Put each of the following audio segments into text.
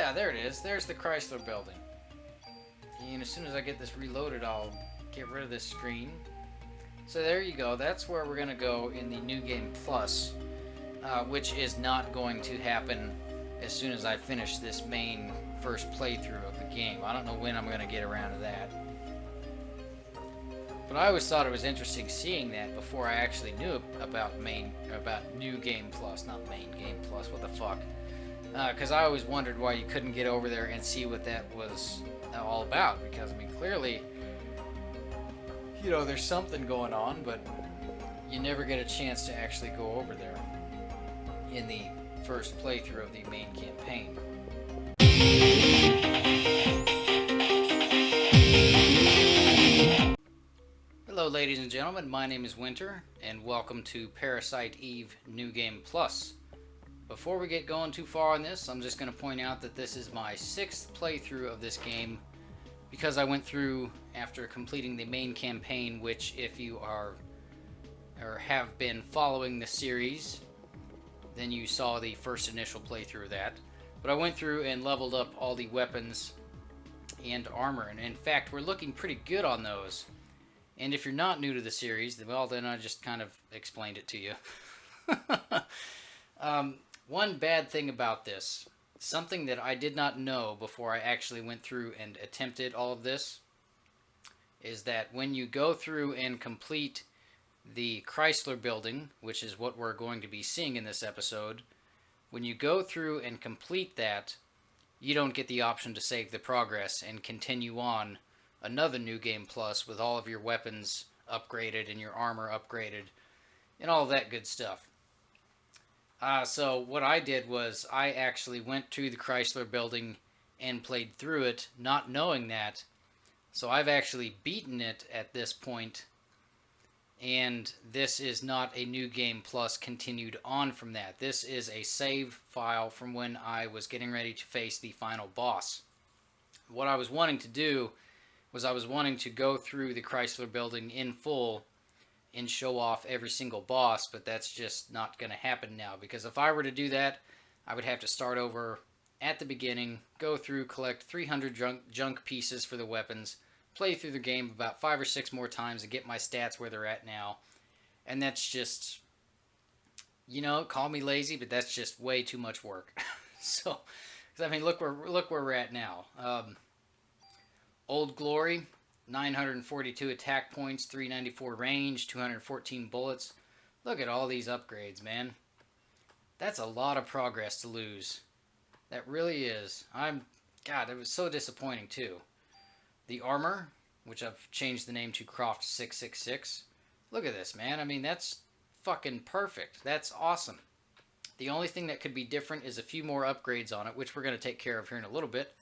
yeah, there it is. There's the Chrysler Building. And as soon as I get this reloaded, I'll get rid of this screen. So there you go. That's where we're going to go in the New Game Plus, which is not going to happen as soon as I finish this main first playthrough of the game. I don't know when I'm going to get around to that. But I always thought it was interesting seeing that before I actually knew about New Game Plus, not Main Game Plus. What the fuck? Because I always wondered why you couldn't get over there and see what that was all about. Because I mean, clearly, you know, there's something going on, but you never get a chance to actually go over there in the first playthrough of the main campaign. Hello ladies and gentlemen, my name is Winter, and welcome to Parasite Eve New Game Plus. Before we get going too far on this, I'm just going to point out that this is my 6th playthrough of this game, because I went through after completing the main campaign, which if you are or have been following the series, then you saw the first initial playthrough of that. But I went through and leveled up all the weapons and armor, and in fact we're looking pretty good on those. And if you're not new to the series, well, then I just kind of explained it to you. One bad thing about this, something that I did not know before I actually went through and attempted all of this, is that when you go through and complete the Chrysler Building, which is what we're going to be seeing in this episode, when you go through and complete that, you don't get the option to save the progress and continue on another New Game Plus with all of your weapons upgraded and your armor upgraded and all of that good stuff. So what I did was I actually went to the Chrysler Building and played through it, not knowing that. So I've actually beaten it at this point, and this is not a New Game Plus continued on from that. This is a save file from when I was getting ready to face the final boss. What I was wanting to do was I was wanting to go through the Chrysler Building in full and show off every single boss, but that's just not going to happen now, because if I were to do that, I would have to start over at the beginning, go through, collect 300 junk pieces for the weapons, play through the game about 5 or 6 more times and get my stats where they're at now. And that's just, you know, call me lazy, but that's just way too much work. So, I mean, look where we're at now. Old Glory, 942 attack points, 394 range, 214 bullets. Look at all these upgrades, man. That's a lot of progress to lose. That really is. God, it was so disappointing too. The armor, which I've changed the name to Croft 666. Look at this, man. I mean, that's fucking perfect. That's awesome. The only thing that could be different is a few more upgrades on it, which we're going to take care of here in a little bit.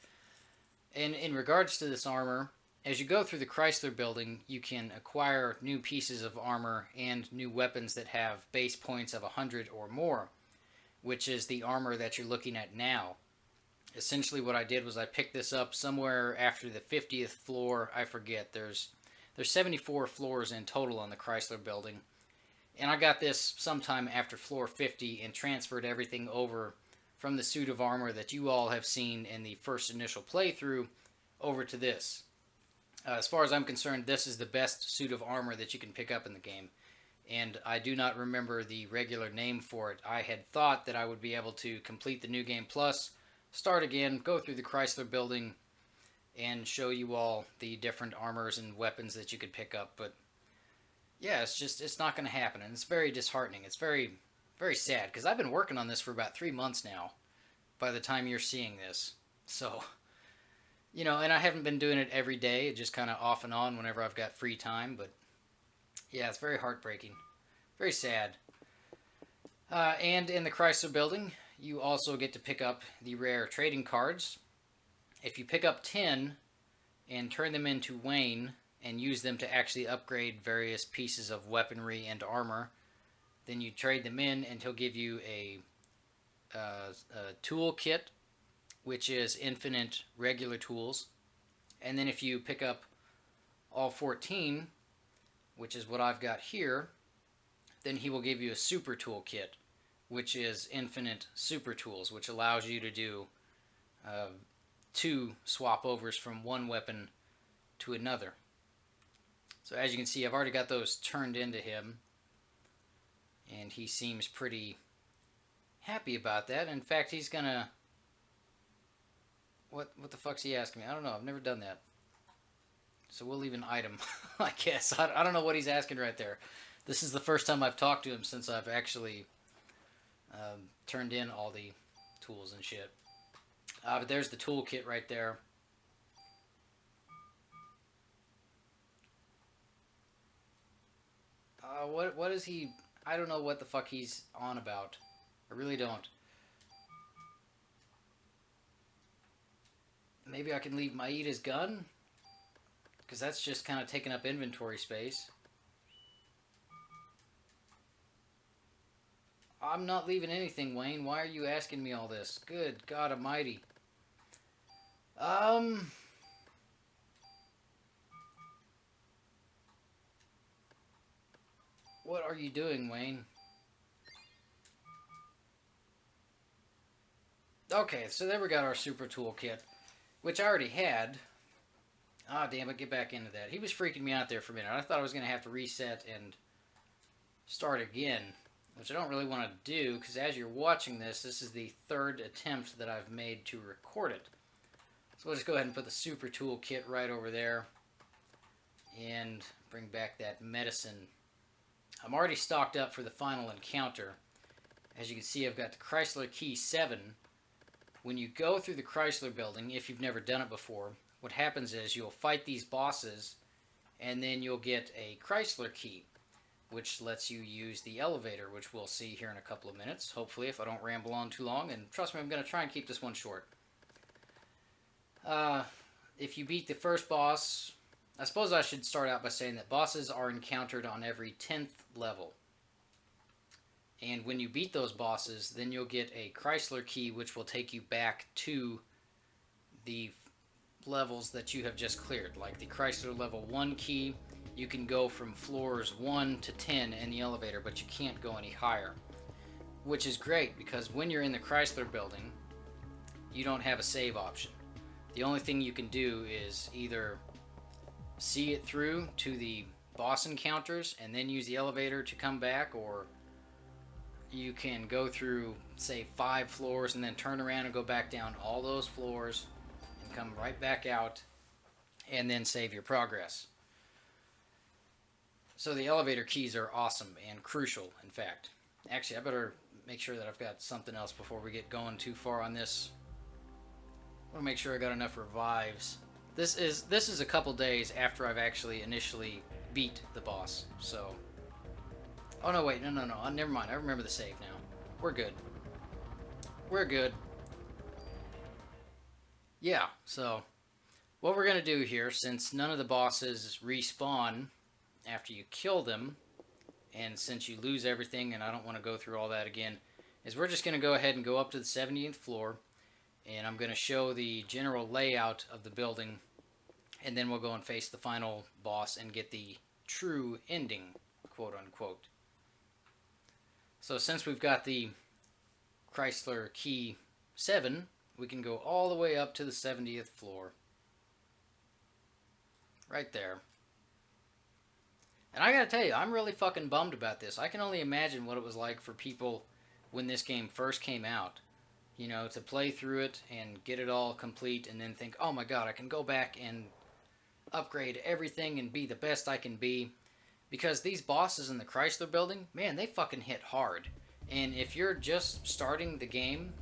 And in regards to this armor, as you go through the Chrysler Building, you can acquire new pieces of armor and new weapons that have base points of 100 or more, which is the armor that you're looking at now. Essentially what I did was I picked this up somewhere after the 50th floor. I forget. There's 74 floors in total on the Chrysler Building. And I got this sometime after floor 50 and transferred everything over from the suit of armor that you all have seen in the first initial playthrough over to this. As far as I'm concerned, this is the best suit of armor that you can pick up in the game. And I do not remember the regular name for it. I had thought that I would be able to complete the New Game Plus, start again, go through the Chrysler Building, and show you all the different armors and weapons that you could pick up. But yeah, it's not going to happen. And it's very disheartening. It's very, very sad, because I've been working on this for about 3 months now by the time you're seeing this. So, you know, and I haven't been doing it every day, just kind of off and on whenever I've got free time, but yeah, it's very heartbreaking. Very sad. And in the Chrysler Building, you also get to pick up the rare trading cards. If you pick up 10 and turn them into Wayne and use them to actually upgrade various pieces of weaponry and armor, then you trade them in and he'll give you a tool kit, which is infinite regular tools. And then if you pick up all 14, which is what I've got here, then he will give you a super tool kit, which is infinite super tools, which allows you to do two swap overs from one weapon to another. So as you can see, I've already got those turned into him, and he seems pretty happy about that. In fact, he's gonna... What the fuck's he asking me? I don't know. I've never done that. So we'll leave an item, I guess. I don't know what he's asking right there. This is the first time I've talked to him since I've actually turned in all the tools and shit. But there's the toolkit right there. What is he... I don't know what the fuck he's on about. I really don't. Maybe I can leave Maeda's gun? Because that's just kind of taking up inventory space. I'm not leaving anything, Wayne. Why are you asking me all this? Good God Almighty. What are you doing, Wayne? Okay, so there we got our super toolkit, which I already had. Ah, damn it, get back into that. He was freaking me out there for a minute. I thought I was going to have to reset and start again, which I don't really want to do, because as you're watching this, this is the third attempt that I've made to record it. So we'll just go ahead and put the super toolkit right over there, and bring back that medicine. I'm already stocked up for the final encounter. As you can see, I've got the Chrysler Key 7. When you go through the Chrysler Building, if you've never done it before, what happens is you'll fight these bosses, and then you'll get a Chrysler Key, which lets you use the elevator, which we'll see here in a couple of minutes, hopefully, if I don't ramble on too long. And trust me, I'm going to try and keep this one short. If you beat the first boss... I suppose I should start out by saying that bosses are encountered on every 10th level. And when you beat those bosses, then you'll get a Chrysler Key, which will take you back to the levels that you have just cleared. Like the Chrysler Level 1 key, you can go from floors 1 to 10 in the elevator, but you can't go any higher. Which is great, because when you're in the Chrysler Building, you don't have a save option. The only thing you can do is either see it through to the boss encounters and then use the elevator to come back, or you can go through, say, 5 floors and then turn around and go back down all those floors and come right back out and then save your progress. So the elevator keys are awesome and crucial, in fact. Actually, I better make sure that I've got something else before we get going too far on this. I want to make sure I got enough revives. This is a couple days after I've actually initially beat the boss, so... Oh, no, wait, no, never mind. I remember the save now. We're good. We're good. Yeah, so... What we're going to do here, since none of the bosses respawn after you kill them, and since you lose everything, and I don't want to go through all that again, is we're just going to go ahead and go up to the 70th floor, and I'm going to show the general layout of the building, and then we'll go and face the final boss and get the true ending, quote unquote. So since we've got the Chrysler Key 7, we can go all the way up to the 70th floor. Right there. And I gotta tell you, I'm really fucking bummed about this. I can only imagine what it was like for people when this game first came out. You know, to play through it and get it all complete and then think, oh my god, I can go back and upgrade everything and be the best I can be. Because these bosses in the Chrysler Building, man, they fucking hit hard. And if you're just starting the game,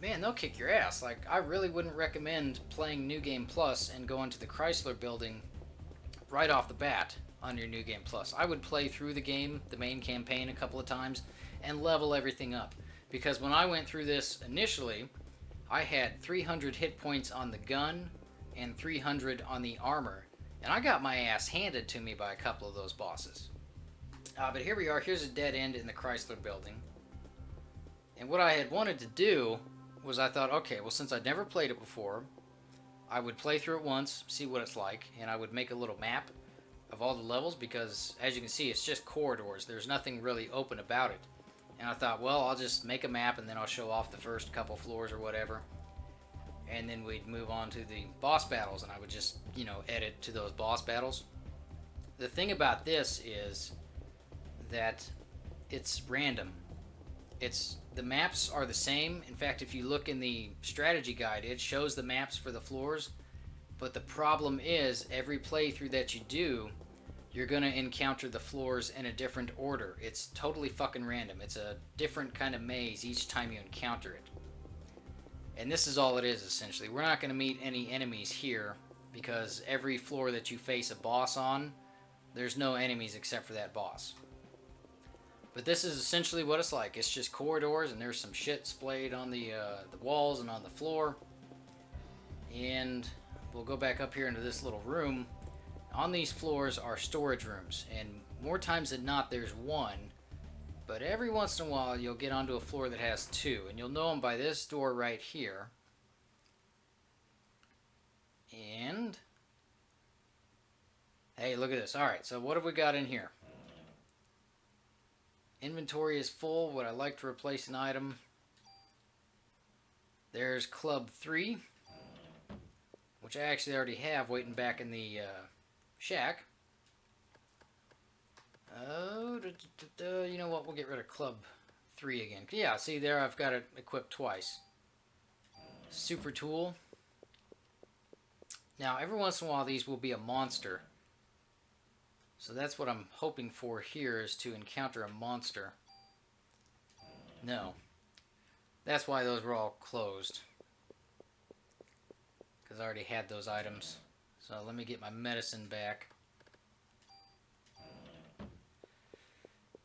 man, they'll kick your ass. Like, I really wouldn't recommend playing New Game Plus and going to the Chrysler Building right off the bat on your New Game Plus. I would play through the game, the main campaign, a couple of times and level everything up. Because when I went through this initially, I had 300 hit points on the gun and 300 on the armor. And I got my ass handed to me by a couple of those bosses. But here we are. Here's a dead end in the Chrysler Building. And what I had wanted to do was I thought, okay, well, since I'd never played it before, I would play through it once, see what it's like, and I would make a little map of all the levels because, as you can see, it's just corridors. There's nothing really open about it. And I thought, well, I'll just make a map and then I'll show off the first couple floors or whatever. and then we'd move on to the boss battles, and I would just, edit to those boss battles. The thing about this is that it's random. The maps are the same. In fact, if you look in the strategy guide, it shows the maps for the floors. But the problem is, every playthrough that you do, you're going to encounter the floors in a different order. It's totally fucking random. It's a different kind of maze each time you encounter it. And this is all it is, essentially. We're not going to meet any enemies here, because every floor that you face a boss on, there's no enemies except for that boss. But this is essentially what it's like. It's just corridors, and there's some shit splayed on the walls and on the floor. And we'll go back up here into this little room. On these floors are storage rooms, and more times than not there's one, but every once in a while you'll get onto a floor that has two, and you'll know them by this door right here. And hey, look at this. Alright, so what have we got in here? Inventory is full. Would I like to replace an item? There's Club 3, which I actually already have waiting back in the shack. Oh, you know what? We'll get rid of Club 3 again. Yeah, see there, I've got it equipped twice. Super tool. Now, every once in a while, these will be a monster. So that's what I'm hoping for here, is to encounter a monster. No. That's why those were all closed. Because I already had those items. So let me get my medicine back.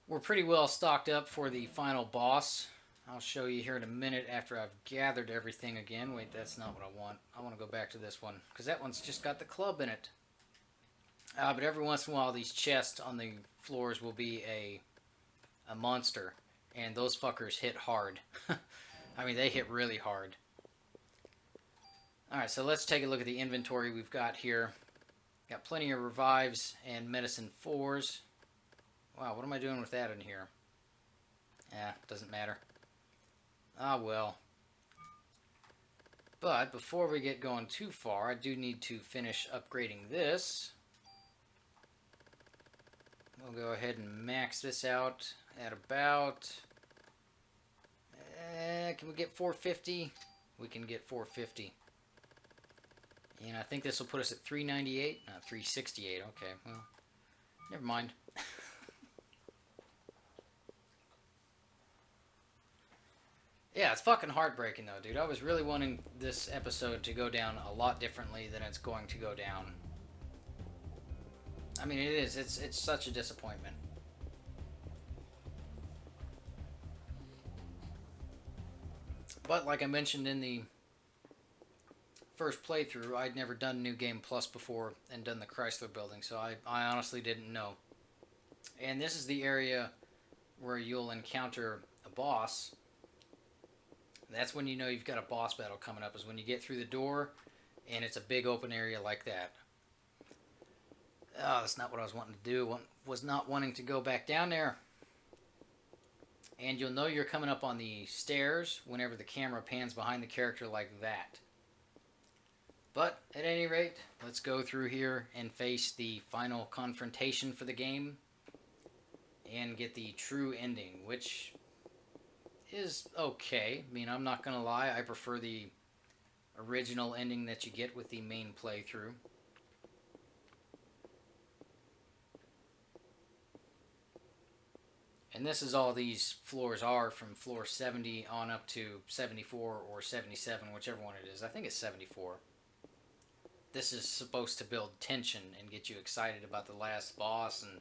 We're pretty well stocked up for the final boss. I'll show you here in a minute after I've gathered everything again. Wait, that's not what I want. I want to go back to this one, because that one's just got the club in it. But every once in a while, these chests on the floors will be a monster. And those fuckers hit hard. I mean, they hit really hard. Alright, so let's take a look at the inventory we've got here. Got plenty of revives and medicine 4s. Wow, what am I doing with that in here? Doesn't matter. Ah, well. But before we get going too far, I do need to finish upgrading this. We'll go ahead and max this out at about... can we get 450? We can get 450. And I think this will put us at 398? No, 368. Okay, well, never mind. Yeah, it's fucking heartbreaking though, dude. I was really wanting this episode to go down a lot differently than it's going to go down. I mean, it is. It's such a disappointment. But like I mentioned in the first playthrough, I'd never done New Game Plus before and done the Chrysler Building, so I honestly didn't know. And this is the area where you'll encounter a boss. That's when you know you've got a boss battle coming up, is when you get through the door and it's a big open area like that. Oh, that's not what I was wanting to do. Was not wanting to go back down there. And you'll know you're coming up on the stairs whenever the camera pans behind the character like that. But, at any rate, let's go through here and face the final confrontation for the game. And get the true ending, which is okay. I mean, I'm not going to lie. I prefer the original ending that you get with the main playthrough. And this is all these floors are, from floor 70 on up to 74 or 77, whichever one it is. I think it's 74. This is supposed to build tension and get you excited about the last boss and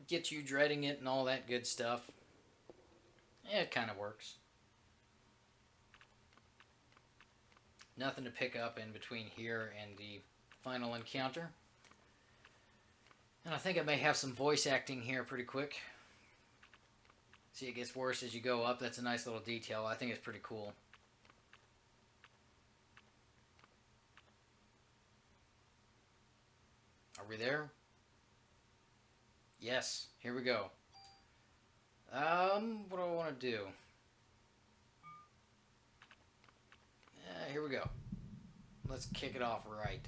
get you dreading it and all that good stuff. Yeah, it kind of works. Nothing to pick up in between here and the final encounter. And I think I may have some voice acting here pretty quick. See, it gets worse as you go up. That's a nice little detail. I think it's pretty cool. Are we there? Yes, here we go. What do I want to do? Here we go. Let's kick it off right.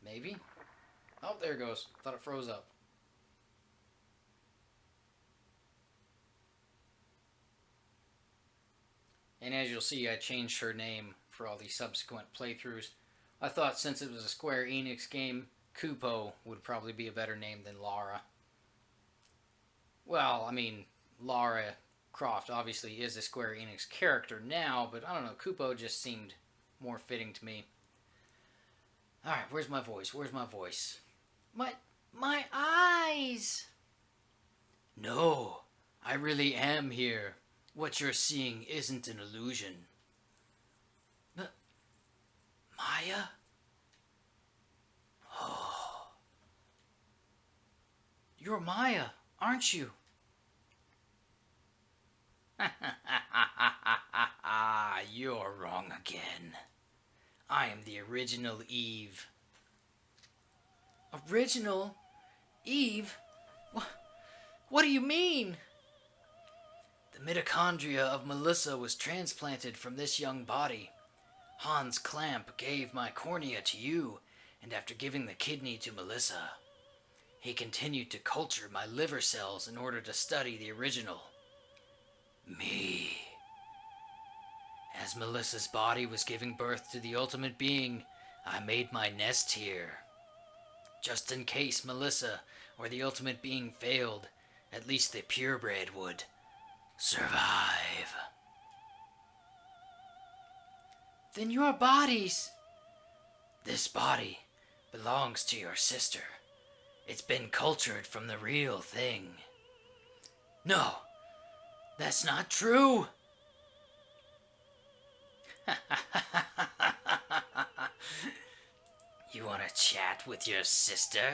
Maybe? Oh, there it goes. Thought it froze up. And as you'll see, I changed her name for all these subsequent playthroughs. I thought since it was a Square Enix game, Kupo would probably be a better name than Lara. Well, I mean, Lara Croft obviously is a Square Enix character now, but I don't know, Kupo just seemed more fitting to me. Alright, where's my voice? Where's my voice? My eyes! No, I really am here. What you're seeing isn't an illusion. Maya? Oh. You're Maya, aren't you? You're wrong again. I am the original Eve. Original? Eve? What do you mean? The mitochondria of Melissa was transplanted from this young body. Hans Clamp gave my cornea to you, and after giving the kidney to Melissa, he continued to culture my liver cells in order to study the original. Me. As Melissa's body was giving birth to the ultimate being, I made my nest here. Just in case Melissa or the ultimate being failed, at least the purebred would survive. Then your bodies... This body belongs to your sister. It's been cultured from the real thing. No, that's not true. You want to chat with your sister?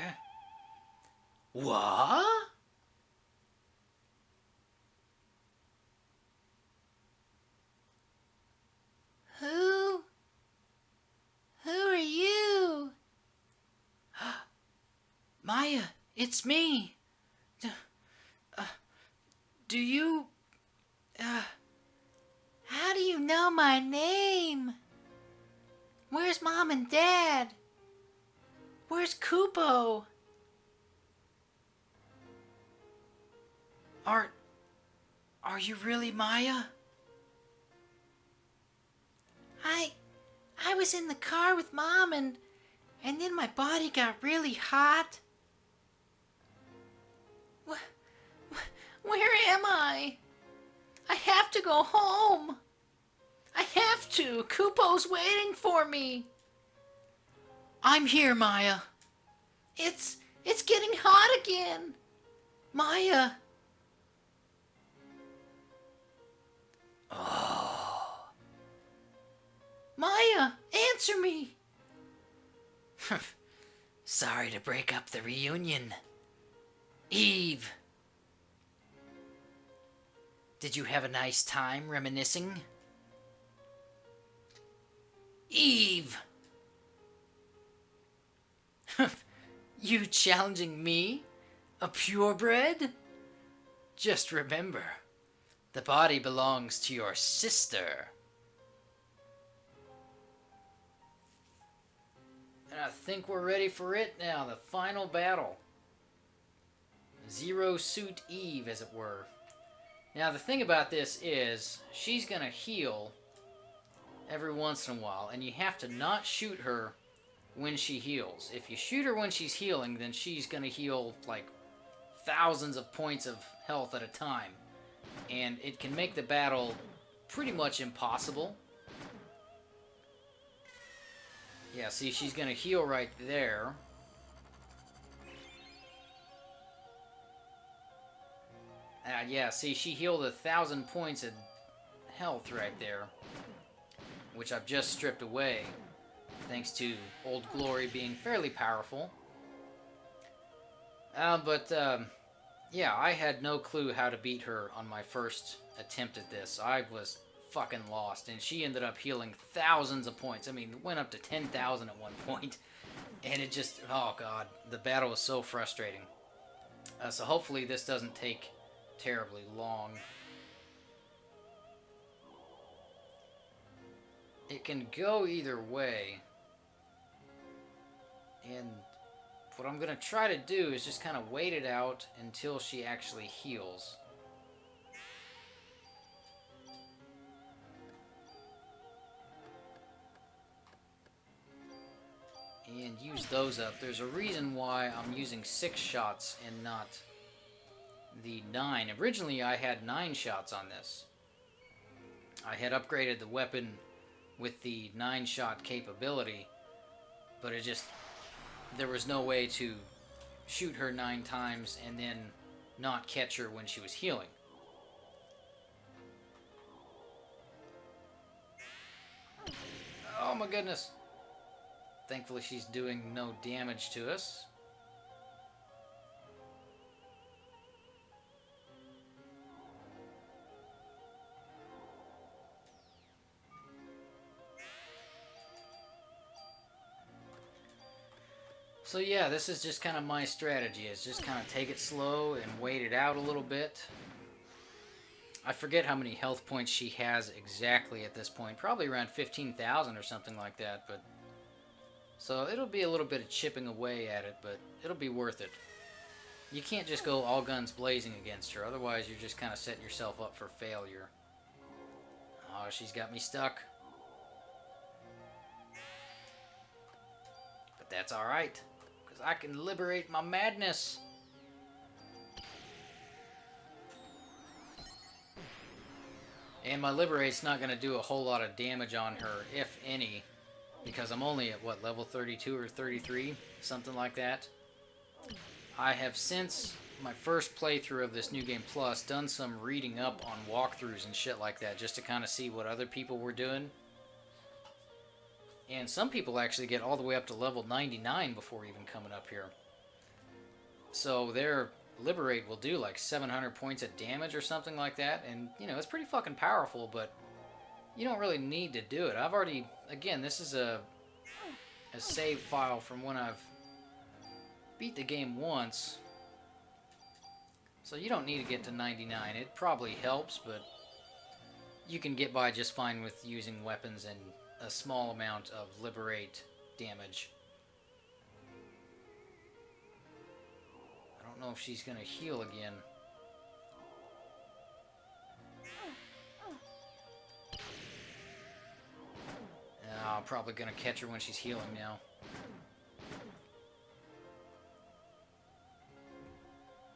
What? Who are you? Maya, it's me. Do you... How do you know my name? Where's Mom and Dad? Where's Kupo? Are you really Maya? I was in the car with Mom and then my body got really hot. Where am I? I have to go home. I have to. Kupo's waiting for me. I'm here, Maya. It's getting hot again. Maya. Oh. Maya, answer me. Sorry to break up the reunion. Eve. Did you have a nice time reminiscing? Eve! You challenging me? A purebred? Just remember, the body belongs to your sister. And I think we're ready for it now, the final battle. Zero Suit Eve, as it were. Now, the thing about this is, she's going to heal every once in a while, and you have to not shoot her when she heals. If you shoot her when she's healing, then she's going to heal, like, thousands of points of health at a time. And it can make the battle pretty much impossible. Yeah, see, she's going to heal right there. Yeah, see, she healed 1,000 points of health right there, which I've just stripped away, thanks to Old Glory being fairly powerful. Yeah, I had no clue how to beat her on my first attempt at this. I was fucking lost, and she ended up healing thousands of points. I mean, it went up to 10,000 at one point, and it just, oh god, the battle was so frustrating. So hopefully this doesn't take terribly long. It can go either way. And what I'm going to try to do is just kind of wait it out until she actually heals. And use those up. There's a reason why I'm using 6 shots and not the 9. Originally I had 9 shots on this. I had upgraded the weapon with the 9-shot capability, but it just, there was no way to shoot her 9 times and then not catch her when she was healing. Oh my goodness. Thankfully she's doing no damage to us. So yeah, this is just kind of my strategy, is just kind of take it slow and wait it out a little bit. I forget how many health points she has exactly at this point. Probably around 15,000 or something like that, but so it'll be a little bit of chipping away at it, but it'll be worth it. You can't just go all guns blazing against her, otherwise you're just kind of setting yourself up for failure. Oh, she's got me stuck. But that's alright, because I can liberate my madness. And my liberate's not going to do a whole lot of damage on her, if any, because I'm only at, what, level 32 or 33? Something like that. I have, since my first playthrough of this New Game Plus, done some reading up on walkthroughs and shit like that, just to kind of see what other people were doing. And some people actually get all the way up to level 99 before even coming up here. So their liberate will do like 700 points of damage or something like that, and you know, it's pretty fucking powerful, but you don't really need to do it. I've already, again, this is a save file from when I've beat the game once, so you don't need to get to 99. It probably helps, but you can get by just fine with using weapons and a small amount of liberate damage. I don't know if she's gonna heal again. I'm probably gonna catch her when she's healing now.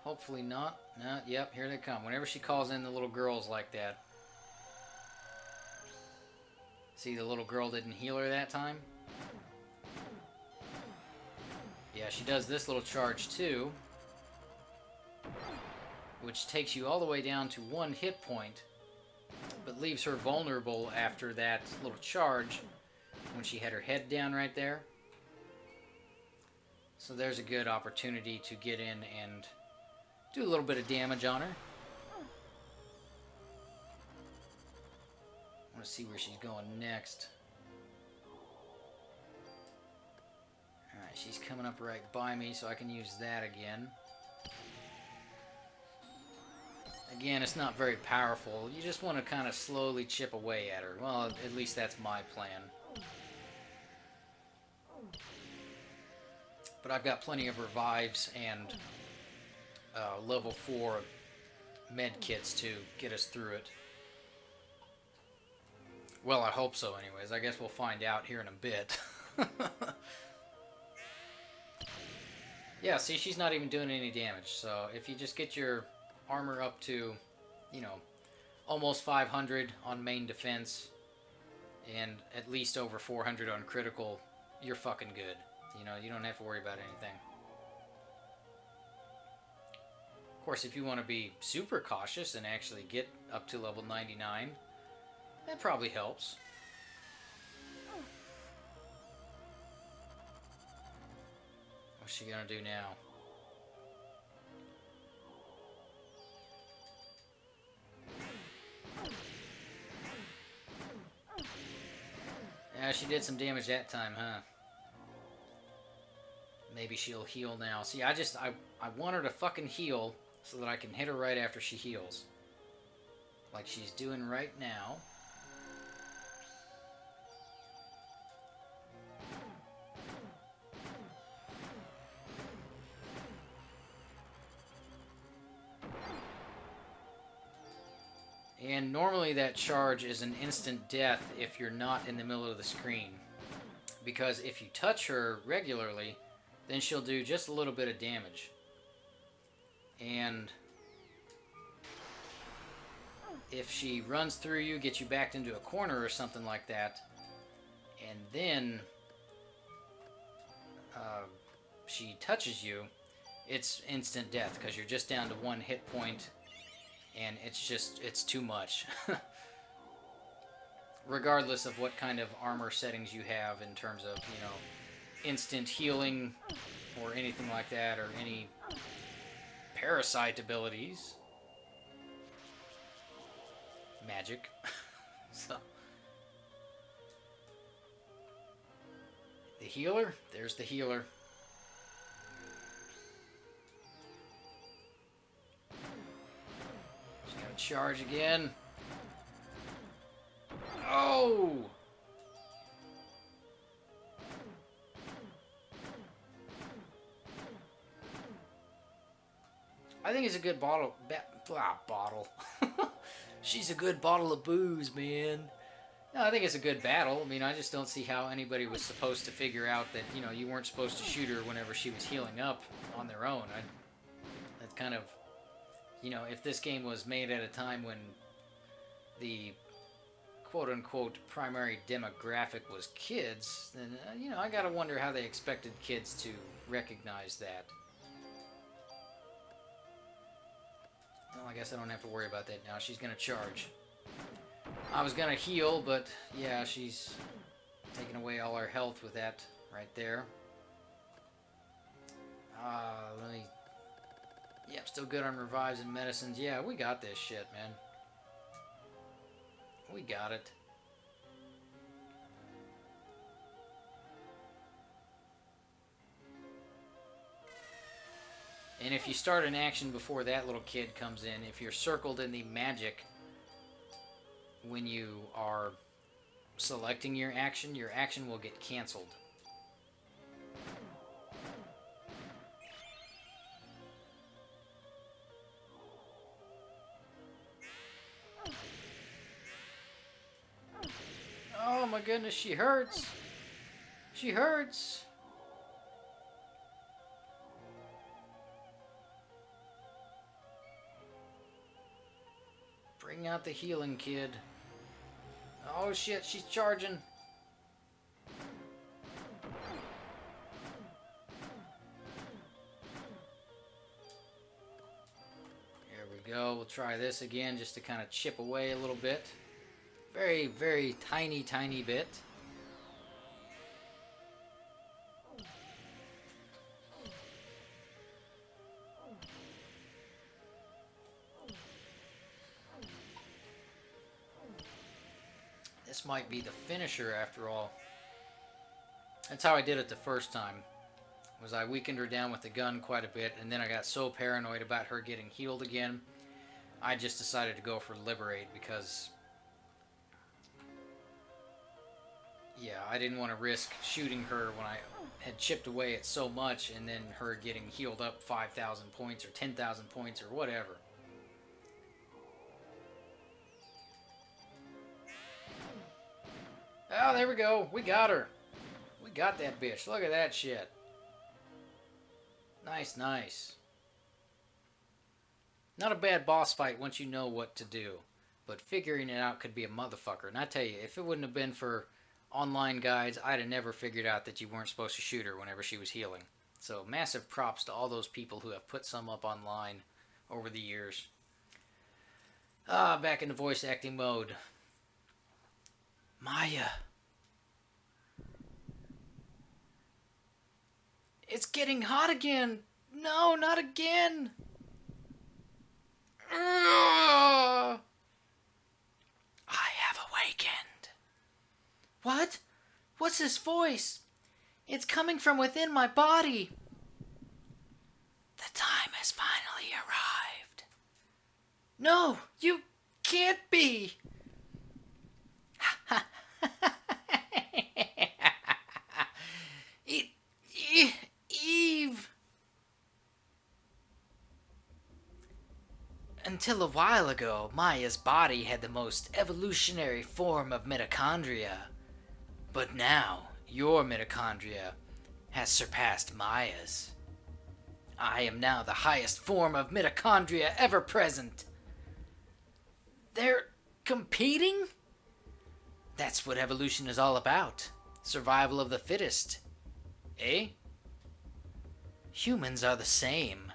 Hopefully not. No, yep, here they come. Whenever she calls in the little girls like that. See, the little girl didn't heal her that time. Yeah, she does this little charge too, which takes you all the way down to 1 hit point, but leaves her vulnerable after that little charge when she had her head down right there. So there's a good opportunity to get in and do a little bit of damage on her. I want to see where she's going next. Alright, she's coming up right by me, so I can use that again. Again, it's not very powerful. You just want to kind of slowly chip away at her. Well, at least that's my plan. But I've got plenty of revives and level 4 med kits to get us through it. Well, I hope so anyways. I guess we'll find out here in a bit. Yeah, see, she's not even doing any damage. So if you just get your armor up to, you know, almost 500 on main defense and at least over 400 on critical, you're fucking good. You know, you don't have to worry about anything. Of course, if you want to be super cautious and actually get up to level 99, that probably helps. What's she gonna do now? Yeah, she did some damage that time, huh? Maybe she'll heal now. See, I want her to fucking heal so that I can hit her right after she heals. Like she's doing right now. And normally that charge is an instant death if you're not in the middle of the screen. Because if you touch her regularly, then she'll do just a little bit of damage. And if she runs through you, gets you backed into a corner or something like that, and then she touches you, it's instant death because you're just down to 1 hit point, and it's too much. Regardless of what kind of armor settings you have in terms of, you know, instant healing or anything like that, or any Parasite abilities. Magic. So. The healer? There's the healer. She's gonna charge again. Oh! I think it's a good bottle. Bottle. She's a good bottle of booze, man. No, I think it's a good battle. I mean, I just don't see how anybody was supposed to figure out that, you know, you weren't supposed to shoot her whenever she was healing up on their own. That's kind of, you know, if this game was made at a time when the quote-unquote primary demographic was kids, then, you know, I gotta wonder how they expected kids to recognize that. Well, I guess I don't have to worry about that now. She's gonna charge. I was gonna heal, but yeah, she's taking away all our health with that right there. Let me... Yep, still good on revives and medicines. Yeah, we got this shit, man. We got it. And if you start an action before that little kid comes in, if you're circled in the magic when you are selecting your action will get canceled. Oh my goodness, she hurts. She hurts. Bring out the healing kid. Oh shit, she's charging. Here we go. We'll try this again just to kind of chip away a little bit. Very, very tiny, tiny bit. This might be the finisher after all. That's how I did it the first time. Was I weakened her down with the gun quite a bit, and then I got so paranoid about her getting healed again, I just decided to go for Liberate because, yeah, I didn't want to risk shooting her when I had chipped away at so much and then her getting healed up 5,000 points or 10,000 points or whatever. Oh, there we go. We got her. We got that bitch. Look at that shit. Nice, nice. Not a bad boss fight once you know what to do. But figuring it out could be a motherfucker. And I tell you, if it wouldn't have been for online guides, I'd have never figured out that you weren't supposed to shoot her whenever she was healing. So massive props to all those people who have put some up online over the years. Back in the voice acting mode. Maya. It's getting hot again. No, not again. I have awakened. What? What's this voice? It's coming from within my body. The time has finally arrived. No, you can't be. E- Eve. Until a while ago, Maya's body had the most evolutionary form of mitochondria. But now, your mitochondria has surpassed Maya's. I am now the highest form of mitochondria ever present. They're competing? That's what evolution is all about. Survival of the fittest. Eh? Humans are the same.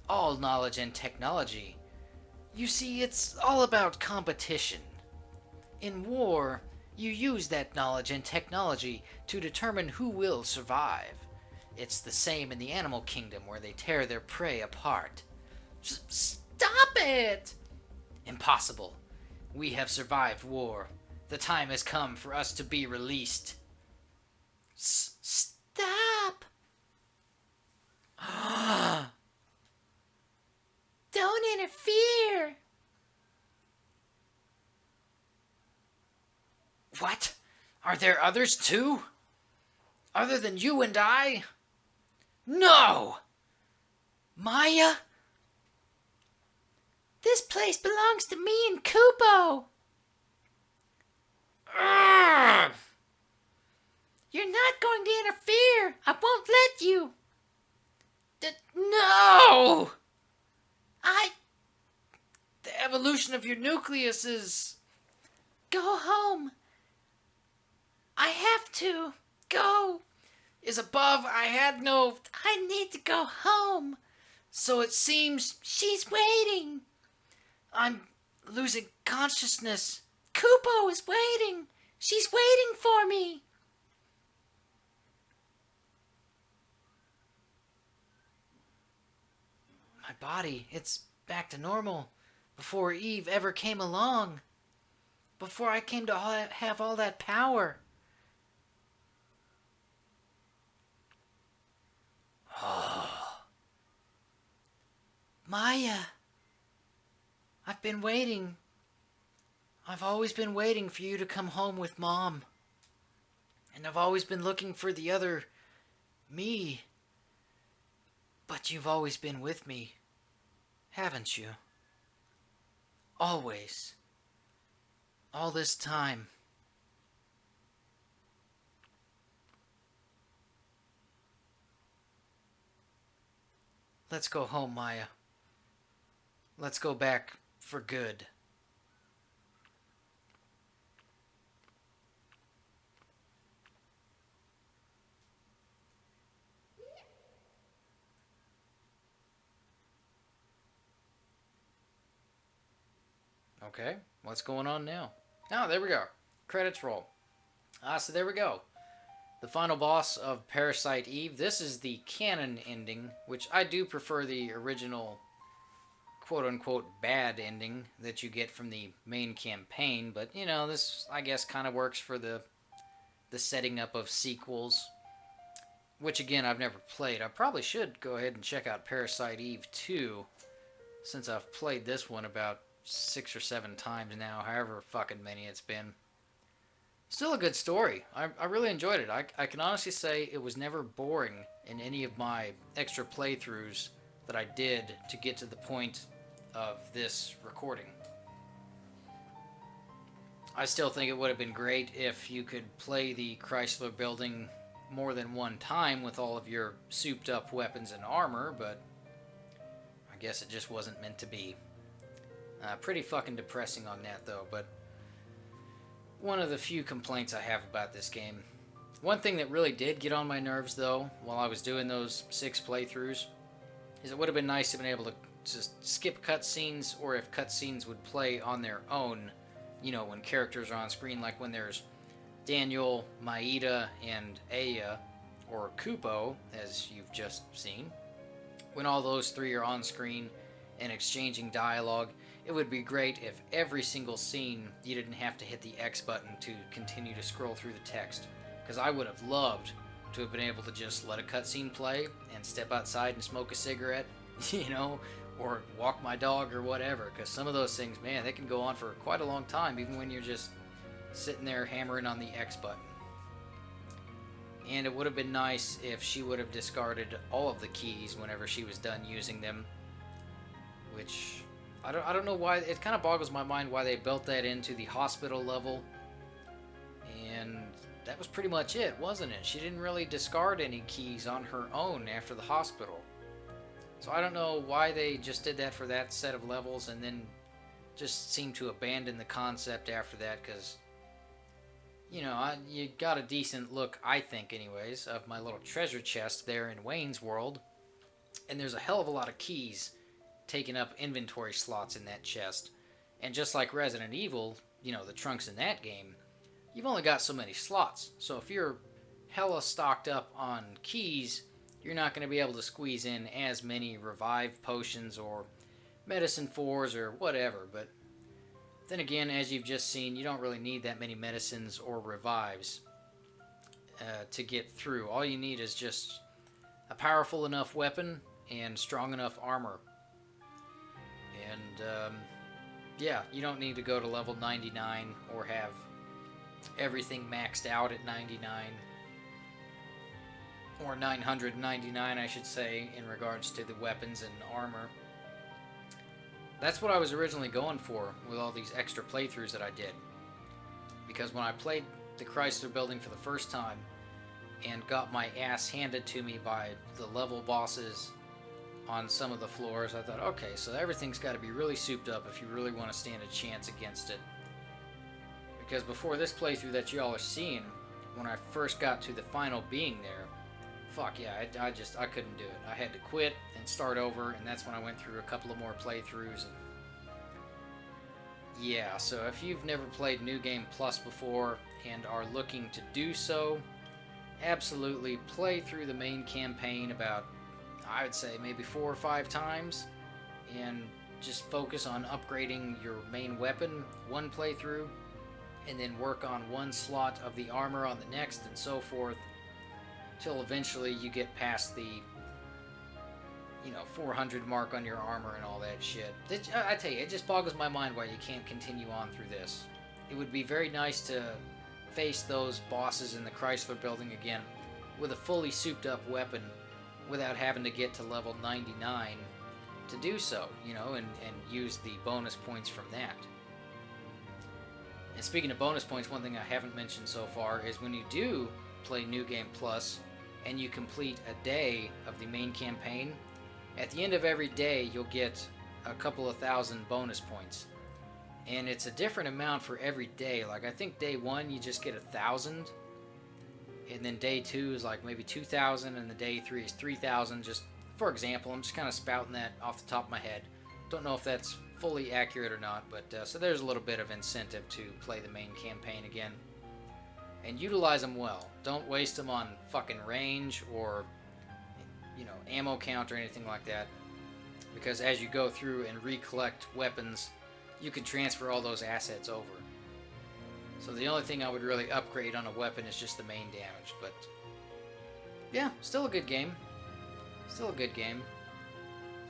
All knowledge and technology. You see, it's all about competition. In war, you use that knowledge and technology to determine who will survive. It's the same in the animal kingdom where they tear their prey apart. Stop it! Impossible. We have survived war. The time has come for us to be released. Stop! Don't interfere! What? Are there others too? Other than you and I? No! Maya? This place belongs to me and Kupo! Urgh! You're not going to interfere! I won't let you! No! The evolution of your nucleus is... Go home. I have to. Go. Is above. I need to go home. So it seems she's waiting. I'm losing consciousness. Kupo is waiting. She's waiting for me. My body, it's back to normal. Before Eve ever came along. Before I came to have all that power. Oh. Maya. I've been waiting. I've always been waiting for you to come home with Mom. And I've always been looking for the other me. But you've always been with me, haven't you? Always. All this time. Let's go home, Maya. Let's go back for good. Okay, what's going on now? Oh, there we go. Credits roll. So there we go. The final boss of Parasite Eve. This is the canon ending, which I do prefer the original quote-unquote bad ending that you get from the main campaign, but, you know, this, I guess, kind of works for the setting up of sequels, which, again, I've never played. I probably should go ahead and check out Parasite Eve 2, since I've played this one about 6 or 7 times now, however fucking many it's been. Still a good story. I really enjoyed it. I can honestly say it was never boring in any of my extra playthroughs that I did to get to the point of this recording. I still think it would have been great if you could play the Chrysler Building more than one time with all of your souped up weapons and armor, but I guess it just wasn't meant to be. Pretty fucking depressing on that though, but one of the few complaints I have about this game. One thing that really did get on my nerves though, while I was doing those 6 playthroughs, is it would have been nice to have been able to just skip cutscenes, or if cutscenes would play on their own, you know, when characters are on screen, like when there's Daniel, Maeda, and Aya, or Kupo, as you've just seen. When all those 3 are on screen and exchanging dialogue, it would be great if every single scene you didn't have to hit the X button to continue to scroll through the text. Because I would have loved to have been able to just let a cutscene play and step outside and smoke a cigarette, you know, or walk my dog or whatever, because some of those things, man, they can go on for quite a long time, even when you're just sitting there hammering on the X button. And it would have been nice if she would have discarded all of the keys whenever she was done using them, which I don't know why. It kind of boggles my mind why they built that into the hospital level. And that was pretty much it, wasn't it? She didn't really discard any keys on her own after the hospital. So I don't know why they just did that for that set of levels and then just seemed to abandon the concept after that, because, you know, you got a decent look, I think anyways, of my little treasure chest there in Wayne's World. And there's a hell of a lot of keys taking up inventory slots in that chest. And just like Resident Evil, you know, the trunks in that game, you've only got so many slots. So if you're hella stocked up on keys, you're not going to be able to squeeze in as many revive potions or medicine 4s or whatever. But then again, as you've just seen, you don't really need that many medicines or revives to get through. All you need is just a powerful enough weapon and strong enough armor. And yeah, you don't need to go to level 99 or have everything maxed out at 99. Or 999, I should say, in regards to the weapons and armor. That's what I was originally going for with all these extra playthroughs that I did. Because when I played the Chrysler Building for the first time and got my ass handed to me by the level bosses on some of the floors, I thought, okay, so everything's got to be really souped up if you really want to stand a chance against it. Because before this playthrough that y'all are seeing, when I first got to the final being there, fuck yeah, I couldn't do it. I had to quit and start over, and that's when I went through a couple of more playthroughs. And yeah, so if you've never played New Game Plus before and are looking to do so, absolutely play through the main campaign about, I would say, maybe 4 or 5 times, and just focus on upgrading your main weapon one playthrough, and then work on one slot of the armor on the next, and so forth, till eventually you get past the, 400 mark on your armor and all that shit. I tell you, it just boggles my mind why you can't continue on through this. It would be very nice to face those bosses in the Chrysler Building again with a fully souped up weapon without having to get to level 99 to do so, and use the bonus points from that. And speaking of bonus points, one thing I haven't mentioned so far is when you do play New Game Plus and you complete a day of the main campaign, at the end of every day you'll get a couple of thousand bonus points. And it's a different amount for every day. Like, I think day 1 you just get 1,000, and then day 2 is like maybe 2,000, and the day 3 is 3,000. Just for example, I'm just kind of spouting that off the top of my head. Don't know if that's fully accurate or not, but so there's a little bit of incentive to play the main campaign again. And utilize them well. Don't waste them on fucking range or, ammo count or anything like that. Because as you go through and recollect weapons, you can transfer all those assets over. So the only thing I would really upgrade on a weapon is just the main damage. But yeah, still a good game. Still a good game.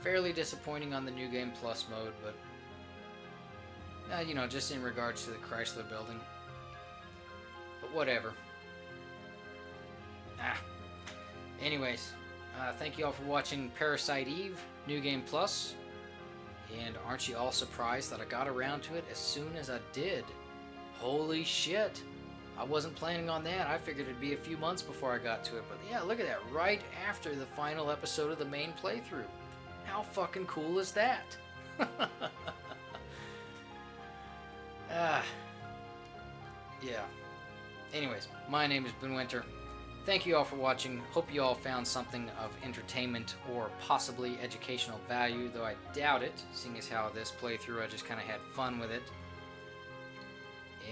Fairly disappointing on the New Game Plus mode, but just in regards to the Chrysler Building. But whatever. Anyways, thank you all for watching Parasite Eve, New Game Plus. And aren't you all surprised that I got around to it as soon as I did? Holy shit. I wasn't planning on that. I figured it'd be a few months before I got to it. But yeah, look at that. Right after the final episode of the main playthrough. How fucking cool is that? Yeah. Anyways, my name is Ben Winter. Thank you all for watching. Hope you all found something of entertainment or possibly educational value, though I doubt it, seeing as how this playthrough I just kind of had fun with it.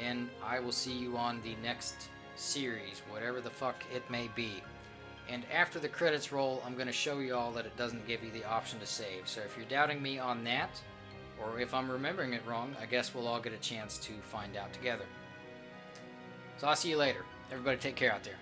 And I will see you on the next series, whatever the fuck it may be. And after the credits roll, I'm going to show you all that it doesn't give you the option to save. So if you're doubting me on that, or if I'm remembering it wrong, I guess we'll all get a chance to find out together. So I'll see you later. Everybody take care out there.